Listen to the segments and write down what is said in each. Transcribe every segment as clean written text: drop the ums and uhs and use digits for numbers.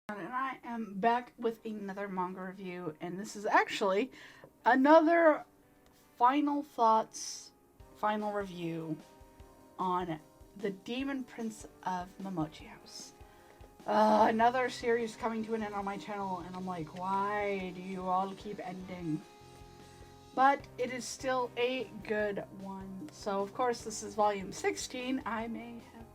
And I am back with another manga review, and this is actually another final thoughts, final review on the Demon Prince of Momochi House. Another series coming to an end on my channel, and I'm like, why do you all keep ending? But it is still a good one. So, of course, this is volume 16. I may have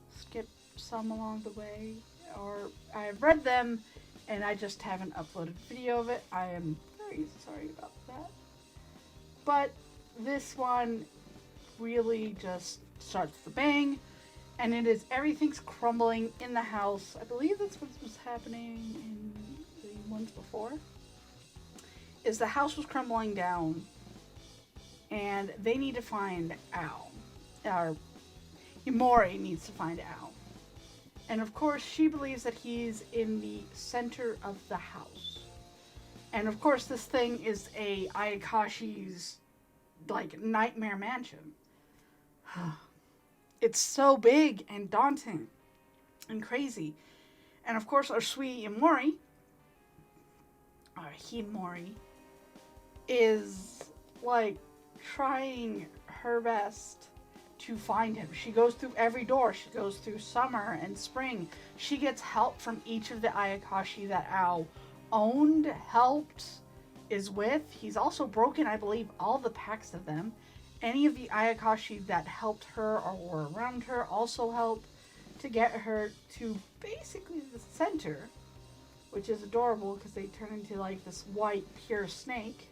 skipped some along the way, or I've read them and I just haven't uploaded video of it. I am very sorry about that. But this one really just starts with a bang, and it is everything's crumbling in the house. I believe that's what was happening in the ones before. Is the house was crumbling down, and they need to find Al. Or Imori needs to find Al. And of course, she believes that he's in the center of the house. And of course, this thing is a Ayakashi's, like, nightmare mansion. It's so big and daunting and crazy. And of course, our sweet Himori, is, like, trying her best to find him. She goes through every door. She goes through summer and spring. She gets help from each of the Ayakashi that Ao owned, helped, is with. He's also broken, I believe, all the packs of them. Any of the Ayakashi that helped her or were around her also helped to get her to basically the center, which is adorable because they turn into like this white pure snake.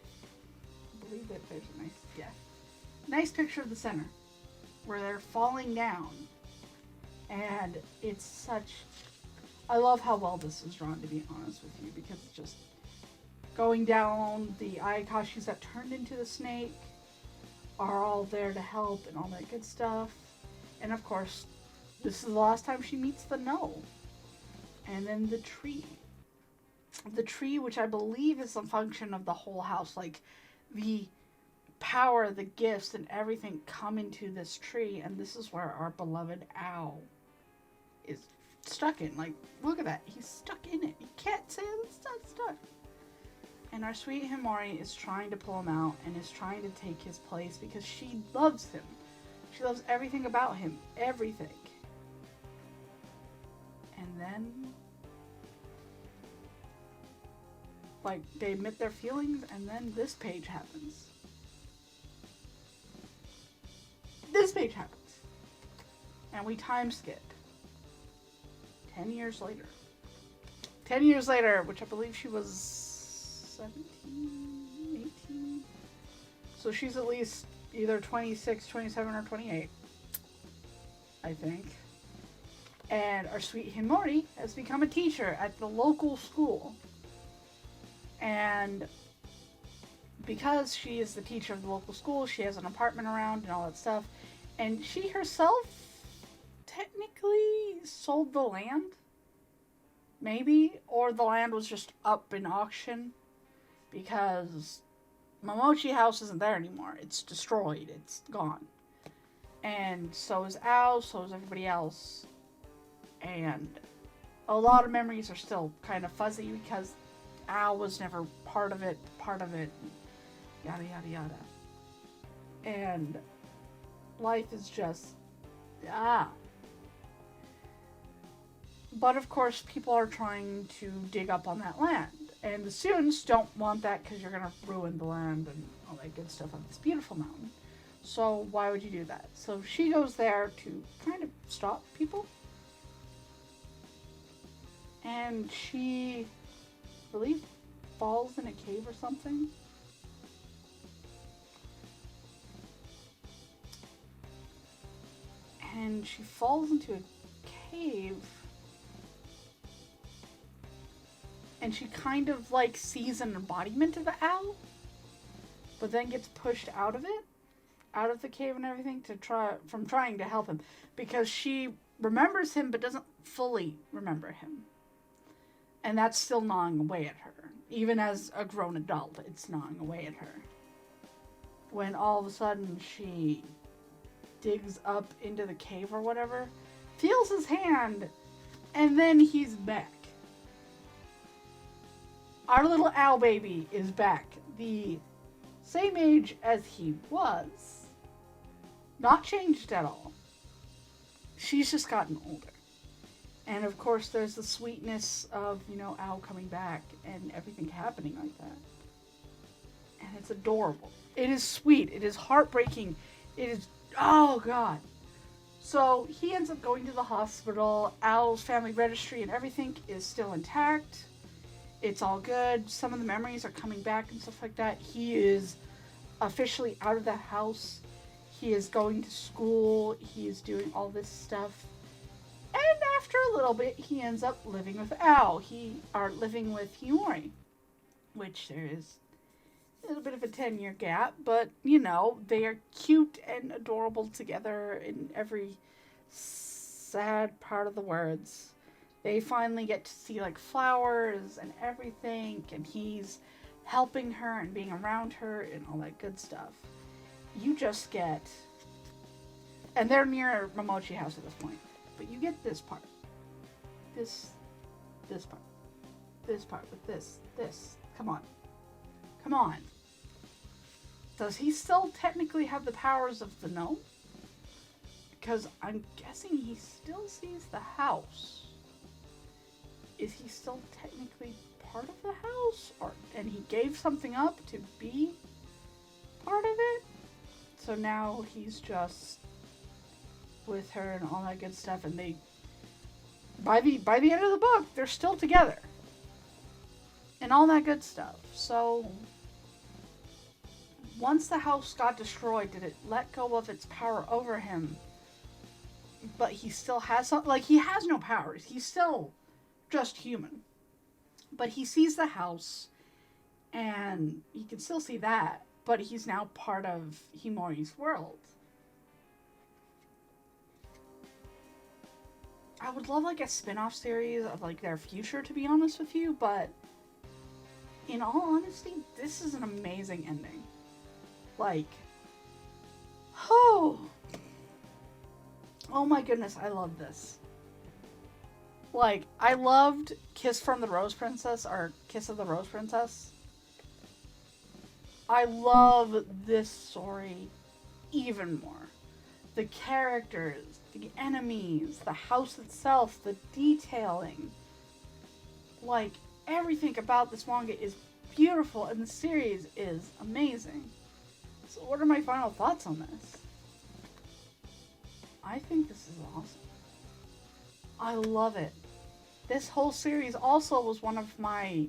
I believe that there's a nice picture of the center where they're falling down, and it's such. I love how well this is drawn, to be honest with you, because it's just going down. The Ayakashis that turned into the snake are all there to help and all that good stuff. And of course, this is the last time she meets the No. And then the tree. The tree, which I believe is a function of the whole house. Like, the power, the gifts, and everything come into this tree. And this is where our beloved Ao is stuck in. Like, look at that. He's stuck in it. He can't say it's not stuck. And our sweet Himori is trying to pull him out and is trying to take his place because she loves him. She loves everything about him. Everything. And then, like, they admit their feelings, and then this page happens. This page happens. And we time skip. 10 years later. 10 years later, which I believe she was 17, 18. So she's at least either 26, 27, or 28, I think. And our sweet Himori has become a teacher at the local school. And because she is the teacher of the local school, she has an apartment around and all that stuff. And she herself technically sold the land. Maybe. Or the land was just up in auction. Because Momochi House isn't there anymore. It's destroyed. It's gone. And so is Ao, so is everybody else. And a lot of memories are still kind of fuzzy because Ao was never part of it, yada yada yada. And life is just, But of course, people are trying to dig up on that land. And the students don't want that because you're going to ruin the land and all that good stuff on this beautiful mountain. So why would you do that? So she goes there to kind of stop people. And she, I believe, falls in a cave or something. And she falls into a cave. And she kind of, like, sees an embodiment of the owl, but then gets pushed out of it, out of the cave and everything, from trying to help him, because she remembers him but doesn't fully remember him, and that's still gnawing away at her. Even as a grown adult, it's gnawing away at her. When all of a sudden she digs up into the cave or whatever, feels his hand, and then he's back. Our little owl baby is back. The same age as he was. Not changed at all. She's just gotten older. And of course, there's the sweetness of, Owl coming back and everything happening like that. And it's adorable. It is sweet. It is heartbreaking. It is, oh God. So he ends up going to the hospital. Owl's family registry and everything is still intact. It's all good. Some of the memories are coming back and stuff like that. He is officially out of the house. He is going to school. He is doing all this stuff. And after a little bit, he ends up living with Owl. Living with Himori. Which there is a little bit of a 10-year gap. But, they are cute and adorable together in every sad part of the words. They finally get to see, flowers and everything. And he's helping her and being around her and all that good stuff. You just get... And they're near Momochi house at this point. But you get this part. This part. This part with this. Come on. Come on. Does he still technically have the powers of the gnome? Because I'm guessing he still sees the house. Is he still technically part of the house? And he gave something up to be part of it? So now he's just with her and all that good stuff, and they by the end of the book they're still together and all that good stuff. So once the house got destroyed, did it let go of its power over him? But he still has he has no powers. He's still just human. But he sees the house and he can still see that, but he's now part of Himori's world. I would love a spin-off series of their future, to be honest with you, but in all honesty, this is an amazing ending. Oh my goodness, I love this. I loved Kiss from the Rose Princess, or Kiss of the Rose Princess. I love this story even more. The characters, the enemies, the house itself, the detailing. Everything about this manga is beautiful, and the series is amazing. So what are my final thoughts on this? I think this is awesome. I love it. This whole series also was one of my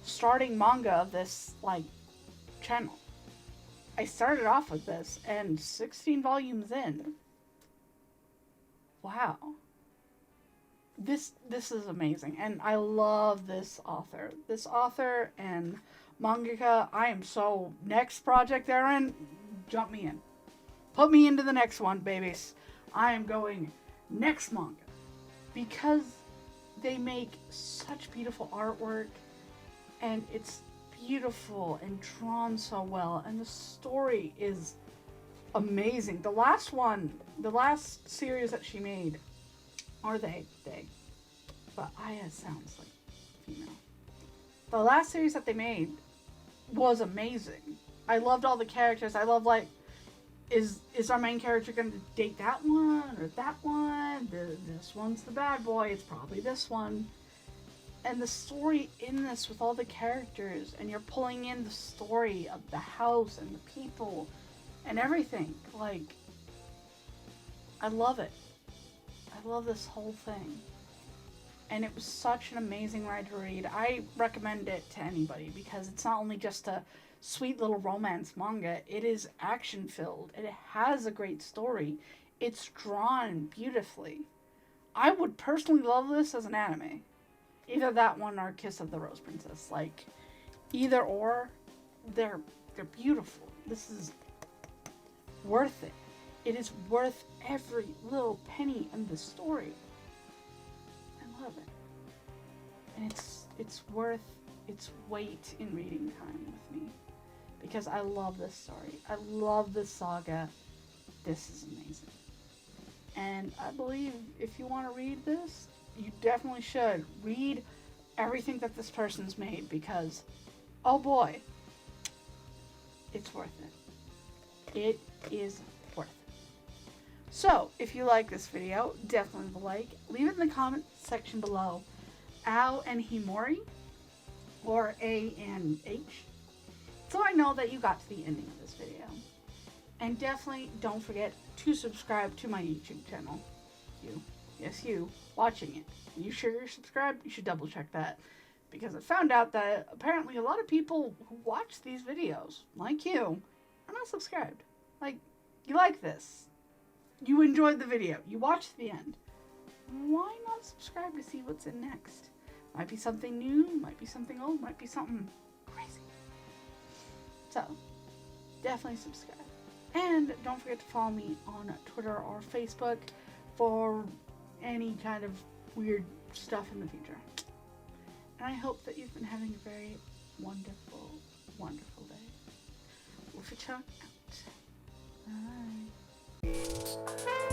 starting manga of this, channel. I started off with this, and 16 volumes in. Wow. This is amazing, and I love this author. This author and mangaka, next project they're in, jump me in. Put me into the next one, babies. I am going next manga. Because they make such beautiful artwork, and it's beautiful and drawn so well, and the story is amazing. The last series that she made, but Aya sounds like female. The last series that they made was amazing. I loved all the characters. I love is our main character going to date that one or that one? This one's the bad boy. It's probably this one. And the story in this with all the characters, and you're pulling in the story of the house and the people and everything. I love it. I love this whole thing. And it was such an amazing ride to read. I recommend it to anybody because it's not only just a sweet little romance manga, it is action filled. It has a great story. It's drawn beautifully. I would personally love this as an anime. Either that one or Kiss of the Rose Princess. Either or, they're beautiful. This is worth it. It is worth every little penny in the story. I love it. And it's worth its weight in reading time with me. Because I love this story. I love this saga. This is amazing. And I believe if you want to read this, you definitely should. Read everything that this person's made because, oh boy, it's worth it. It is worth it. So, if you like this video, definitely leave a like. Leave it in the comment section below. Ao and Himori, or A and H, so I know that you got to the ending of this video. And definitely don't forget to subscribe to my YouTube channel. You, yes you, watching it. You sure you're subscribed? You should double check that. Because I found out that apparently a lot of people who watch these videos, like you, are not subscribed. Like, you like this. You enjoyed the video. You watched the end. Why not subscribe to see what's in next? Might be something new, might be something old, might be something crazy. So, definitely subscribe. And don't forget to follow me on Twitter or Facebook for any kind of weird stuff in the future. And I hope that you've been having a very wonderful, wonderful day. Wolfy-Chan out. Bye.